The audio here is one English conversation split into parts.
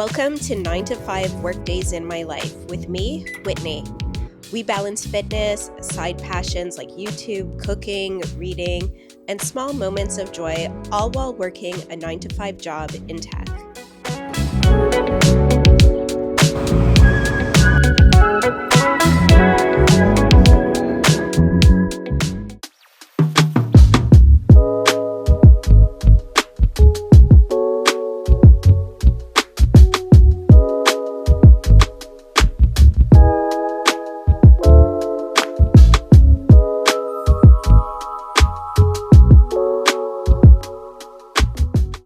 Welcome to 9 to 5 Workdays in My Life with me, Whitney. We balance fitness, side passions like YouTube, cooking, reading, and small moments of joy, all while working a 9 to 5 job in tech.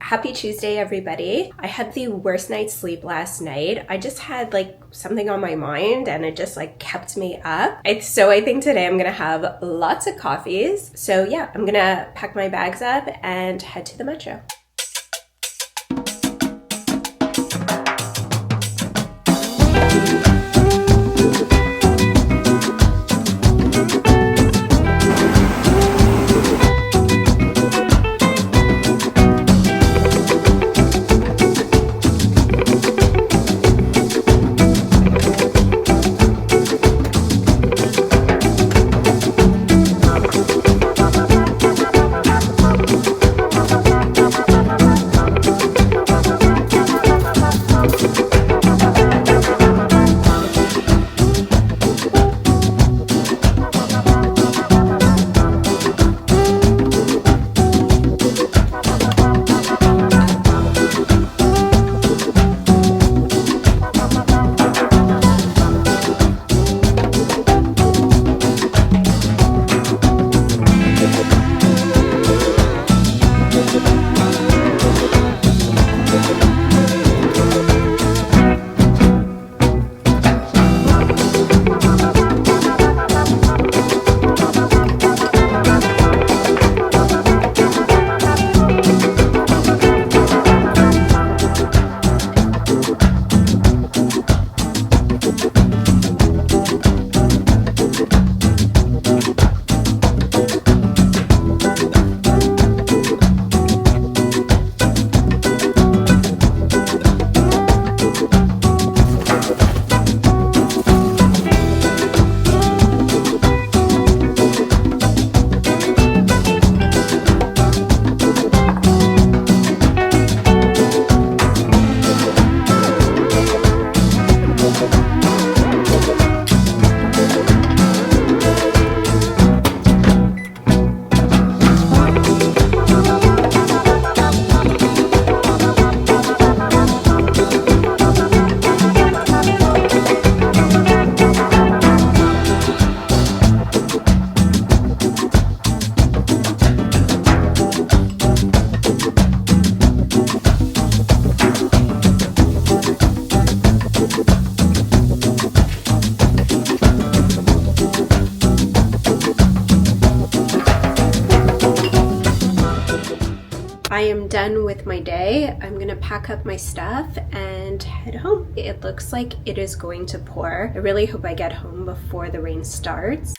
Happy Tuesday, everybody. I had the worst night's sleep last night. I just had something on my mind and it just kept me up. So I think today I'm gonna have lots of coffees. So yeah, I'm gonna pack my bags up and head to the metro. I am done with my day. I'm gonna pack up my stuff and head home. It looks like it is going to pour. I really hope I get home before the rain starts.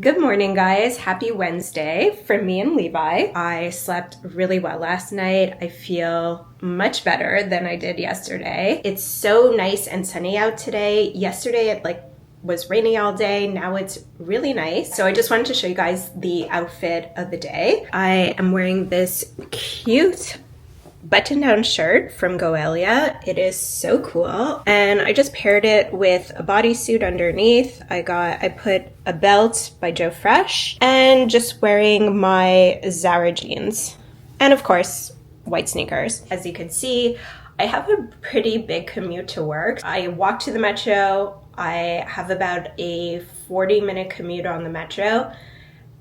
Good morning, guys. Happy Wednesday from me and Levi. I slept really well last night. I feel much better than I did yesterday. It's so nice and sunny out today. Yesterday it was rainy all day. Now it's really nice. So I just wanted to show you guys the outfit of the day. I am wearing this cute button-down shirt from Goelia. It is so cool. And I just paired it with a bodysuit underneath. I put a belt by Joe Fresh and just wearing my Zara jeans. And of course, white sneakers. As you can see, I have a pretty big commute to work. I walk to the metro. I have about a 40-minute commute on the metro.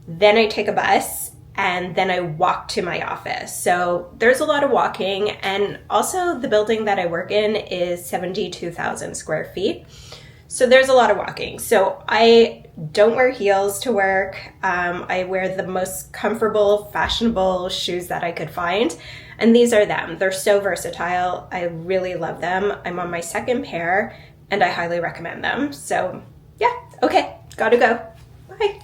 Then I take a bus and then I walk to my office. So there's a lot of walking, and also the building that I work in is 72,000 square feet. So there's a lot of walking. So I don't wear heels to work. I wear the most comfortable, fashionable shoes that I could find. And these are them. They're so versatile. I really love them. I'm on my second pair and I highly recommend them. So yeah, okay, gotta go. Bye.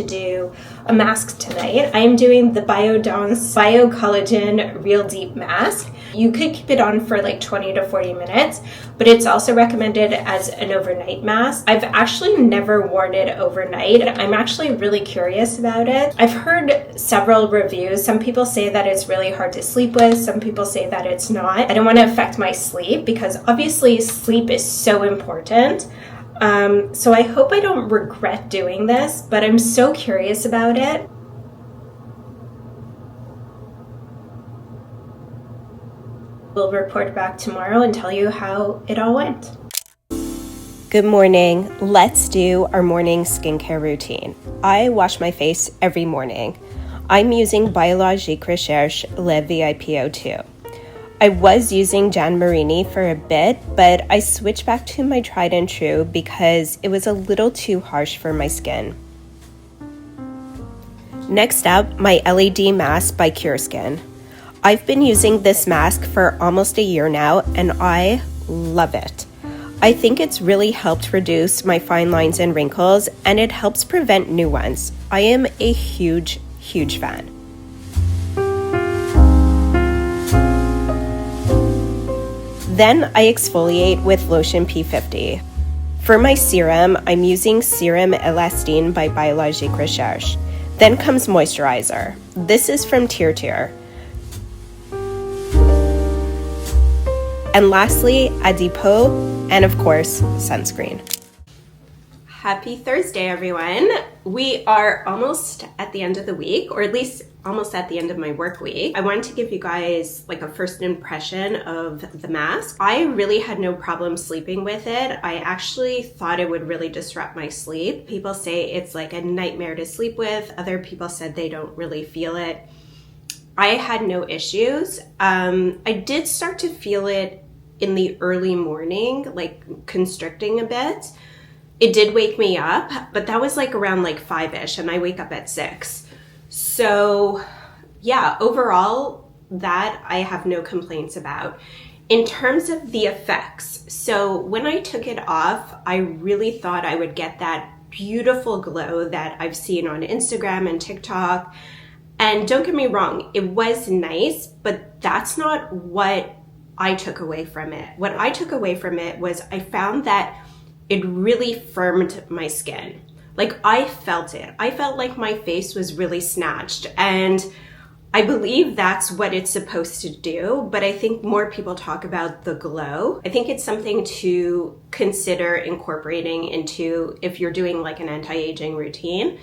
to do a mask tonight. I am doing the Biodance Bio Collagen Real Deep Mask. You could keep it on for like 20 to 40 minutes, but it's also recommended as an overnight mask. I've actually never worn it overnight. I'm actually really curious about it. I've heard several reviews. Some people say that it's really hard to sleep with. Some people say that it's not. I don't want to affect my sleep because obviously sleep is so important. So I hope I don't regret doing this, but I'm so curious about it. We'll report back tomorrow and tell you how it all went. Good morning. Let's do our morning skincare routine. I wash my face every morning. I'm using Biologique Recherche Le VIPO2. I was using Jan Marini for a bit, but I switched back to my tried and true because it was a little too harsh for my skin. Next up, my LED mask by Cure Skin. I've been using this mask for almost a year now, and I love it. I think it's really helped reduce my fine lines and wrinkles, and it helps prevent new ones. I am a huge fan. Then I exfoliate with Lotion P50. For my serum, I'm using Serum Elastine by Biologique Recherche. Then comes moisturizer. This is from Tier. And lastly, Adipeau, and of course, sunscreen. Happy Thursday, everyone. We are almost at the end of the week, or at least almost at the end of my work week. I wanted to give you guys like a first impression of the mask. I really had no problem sleeping with it. I actually thought it would really disrupt my sleep. People say it's like a nightmare to sleep with. Other people said they don't really feel it. I had no issues. I did start to feel it in the early morning, like constricting a bit. It did wake me up, but that was like around like 5-ish, and I wake up at 6. So yeah, overall, that I have no complaints about. In terms of the effects, so when I took it off, I really thought I would get that beautiful glow that I've seen on Instagram and TikTok. And don't get me wrong, it was nice, but that's not what I took away from it. What I took away from it was I found that it really firmed my skin. Like I felt it. I felt like my face was really snatched, and I believe that's what it's supposed to do, but I think more people talk about the glow. I think it's something to consider incorporating into if you're doing like an anti-aging routine.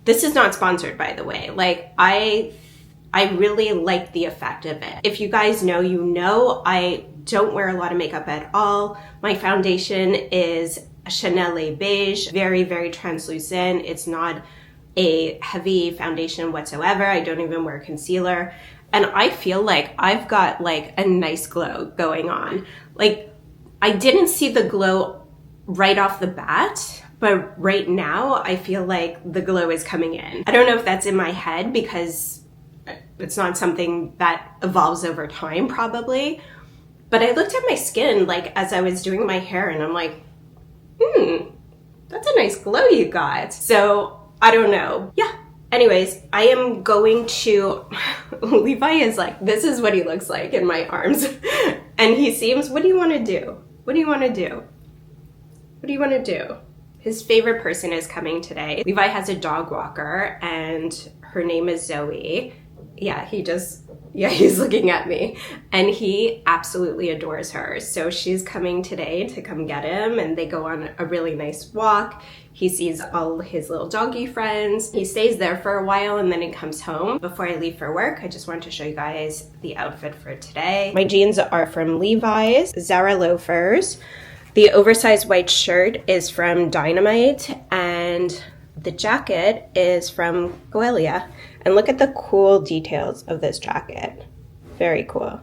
This is not sponsored, by the way. Like I really like the effect of it. If you guys know, you know, I don't wear a lot of makeup at all. My foundation is Chanel Beige, very translucent. It's not a heavy foundation whatsoever. I don't even wear concealer. And I feel like I've got like a nice glow going on. Like I didn't see the glow right off the bat, but right now I feel like the glow is coming in. I don't know if that's in my head because it's not something that evolves over time probably. But I looked at my skin like as I was doing my hair and I'm like, that's a nice glow you got. So I don't know. Yeah. Anyways, I am going to, Levi is like, this is what he looks like in my arms. And he seems, what do you want to do? What do you want to do? What do you want to do? His favorite person is coming today. Levi has a dog walker and her name is Zoe. Yeah, he's looking at me and he absolutely adores her. So she's coming today to come get him and they go on a really nice walk. He sees all his little doggy friends. He stays there for a while and then he comes home. Before I leave for work, I just wanted to show you guys the outfit for today. My jeans are from Levi's, Zara loafers. The oversized white shirt is from Dynamite and the jacket is from Goelia. And look at the cool details of this jacket. Very cool.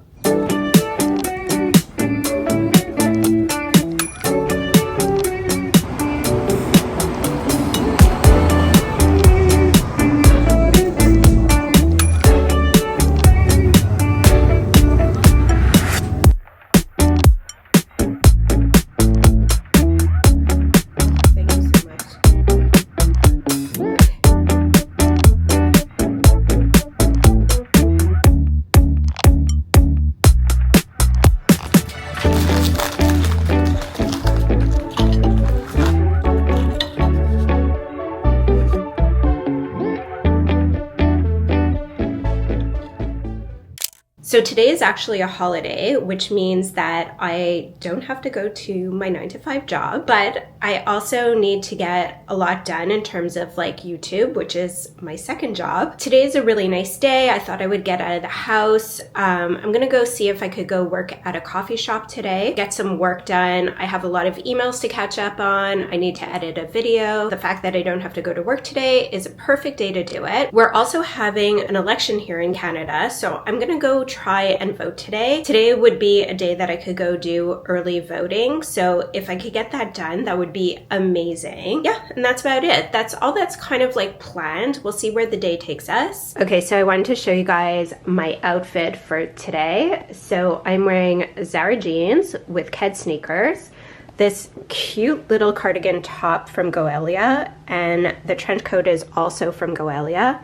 So today is actually a holiday, which means that I don't have to go to my 9-to-5 job, but I also need to get a lot done in terms of like YouTube, which is my second job. Today is a really nice day. I thought I would get out of the house. I'm gonna go see if I could go work at a coffee shop today, get some work done. I have a lot of emails to catch up on. I need to edit a video. The fact that I don't have to go to work today is a perfect day to do it. We're also having an election here in Canada, so I'm gonna go try and vote today. Today would be a day that I could go do early voting. So if I could get that done, that would be amazing. Yeah, and that's about it. That's all that's kind of like planned. We'll see where the day takes us. Okay, so I wanted to show you guys my outfit for today. So I'm wearing Zara jeans with Ked sneakers, this cute little cardigan top from Goelia, and the trench coat is also from Goelia,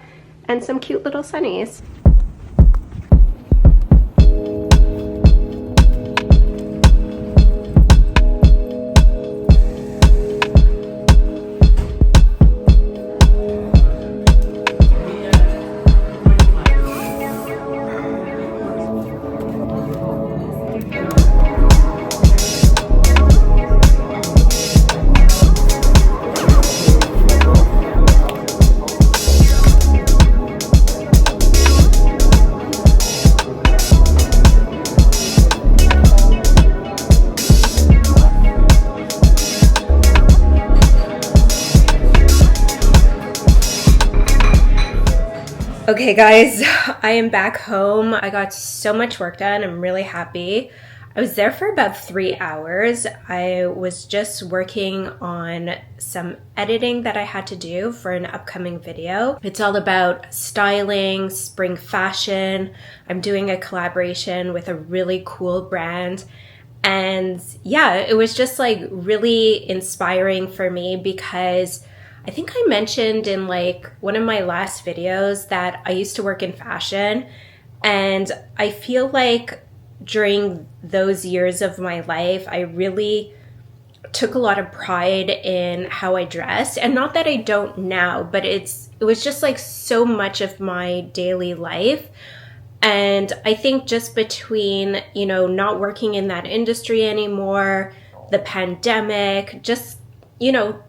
and some cute little sunnies. Okay guys, I am back home. I got so much work done. I'm really happy. I was there for about 3 hours. I was just working on some editing that I had to do for an upcoming video. It's all about styling, spring fashion. I'm doing a collaboration with a really cool brand. And yeah, it was just like really inspiring for me because I think I mentioned in like one of my last videos that I used to work in fashion, and I feel like during those years of my life, I really took a lot of pride in how I dressed. And not that I don't now, but it was just like so much of my daily life. And I think just between, you know, not working in that industry anymore, the pandemic, just, you know,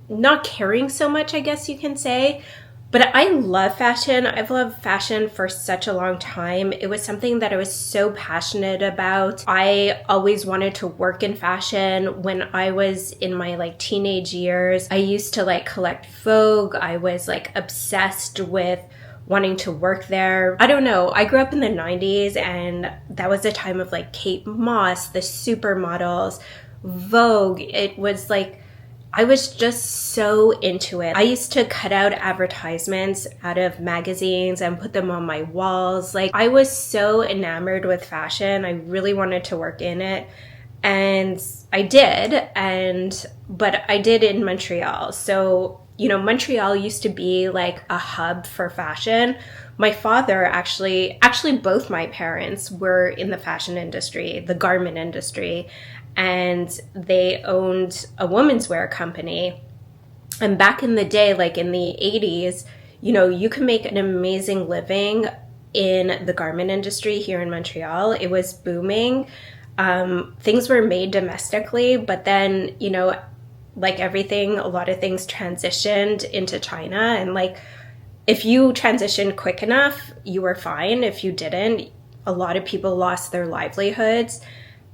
not caring so much, I guess you can say. But I love fashion. I've loved fashion for such a long time. It was something that I was so passionate about. I always wanted to work in fashion. When I was in my like teenage years, I used to like collect Vogue. I was like obsessed with wanting to work there. I don't know. I grew up in the 90s, and that was a time of like Kate Moss, the supermodels, Vogue. It was like, I was just so into it. I used to cut out advertisements out of magazines and put them on my walls. Like, I was so enamored with fashion. I really wanted to work in it. And I did, but I did in Montreal. So, you know, Montreal used to be like a hub for fashion. My father actually both my parents were in the fashion industry, the garment industry, and they owned a women's wear company. And back in the day, like in the 80s, you know, you could make an amazing living in the garment industry here in Montreal. It was booming. Things were made domestically, but then, you know, like everything, a lot of things transitioned into China. And like, if you transitioned quick enough, you were fine. If you didn't, a lot of people lost their livelihoods.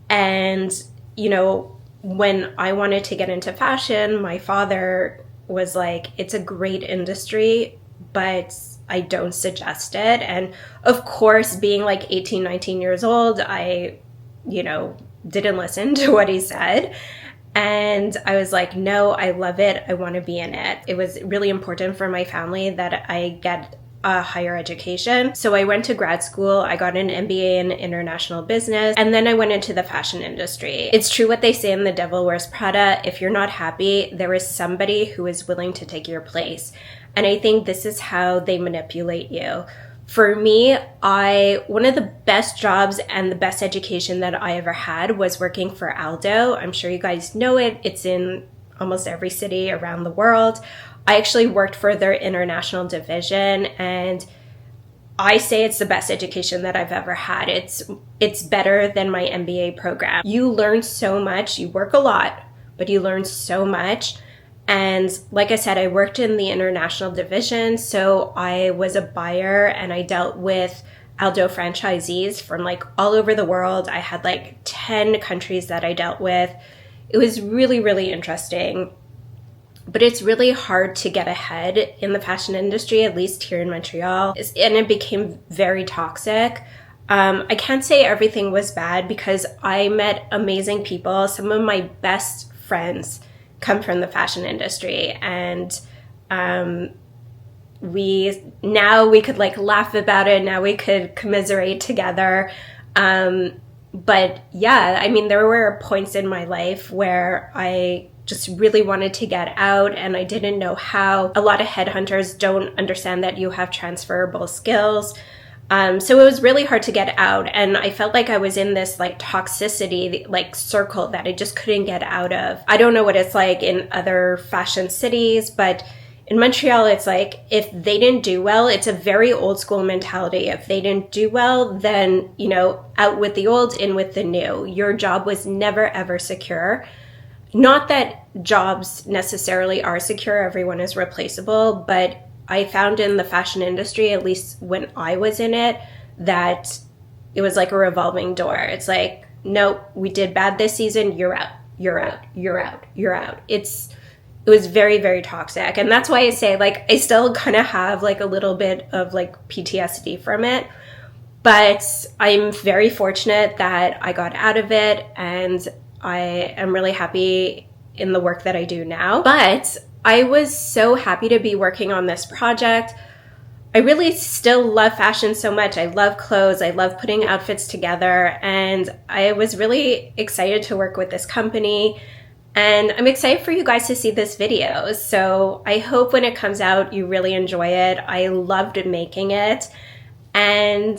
And, you know, when I wanted to get into fashion, my father was like, it's a great industry, but I don't suggest it. And of course, being like 18, 19 years old, I, you know, didn't listen to what he said. And I was like, no, I love it. I want to be in it. It was really important for my family that I get a higher education. So I went to grad school. I got an MBA in international business, and then I went into the fashion industry. It's true what they say in The Devil Wears Prada. If you're not happy, there is somebody who is willing to take your place. And I think this is how they manipulate you. For me, one of the best jobs and the best education that I ever had was working for Aldo. I'm sure you guys know it. It's in almost every city around the world. I actually worked for their international division, and I say it's the best education that I've ever had. It's better than my MBA program. You learn so much. You work a lot, but you learn so much. And like I said, I worked in the international division, so I was a buyer and I dealt with Aldo franchisees from like all over the world. I had like 10 countries that I dealt with. It was really, really interesting. But it's really hard to get ahead in the fashion industry, at least here in Montreal. And it became very toxic. I can't say everything was bad because I met amazing people. Some of my best friends come from the fashion industry. And we could like laugh about it. Now we could commiserate together. But yeah, I mean, there were points in my life where I just really wanted to get out and I didn't know how. A lot of headhunters don't understand that you have transferable skills. So it was really hard to get out, and I felt like I was in this like toxicity like circle that I just couldn't get out of. I don't know what it's like in other fashion cities, but in Montreal, it's like if they didn't do well, it's a very old school mentality. If they didn't do well, then, you know, out with the old, in with the new. Your job was never ever secure. Not that jobs necessarily are secure, everyone is replaceable, but I found in the fashion industry, at least when I was in it, that it was like a revolving door. It's like, nope, we did bad this season, you're out, you're out, you're out, you're out. It was very, very toxic. And that's why I say, like, I still kind of have like a little bit of like PTSD from it. But I'm very fortunate that I got out of it, and I am really happy in the work that I do now. But I was so happy to be working on this project. I really still love fashion so much. I love clothes. I love putting outfits together. And I was really excited to work with this company. And I'm excited for you guys to see this video. So I hope when it comes out, you really enjoy it. I loved making it. And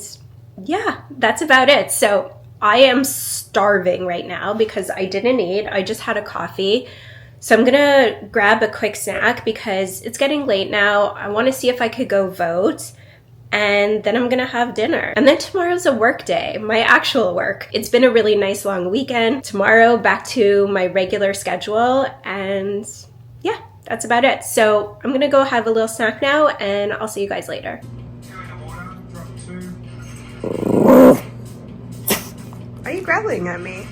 yeah, that's about it. So I am starving right now because I didn't eat. I just had a coffee. So I'm gonna grab a quick snack because it's getting late now. I wanna see if I could go vote, and then I'm gonna have dinner. And then tomorrow's a work day, my actual work. It's been a really nice long weekend. Tomorrow, back to my regular schedule, and yeah, that's about it. So I'm gonna go have a little snack now, and I'll see you guys later. Are you growling at me?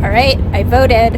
All right, I voted.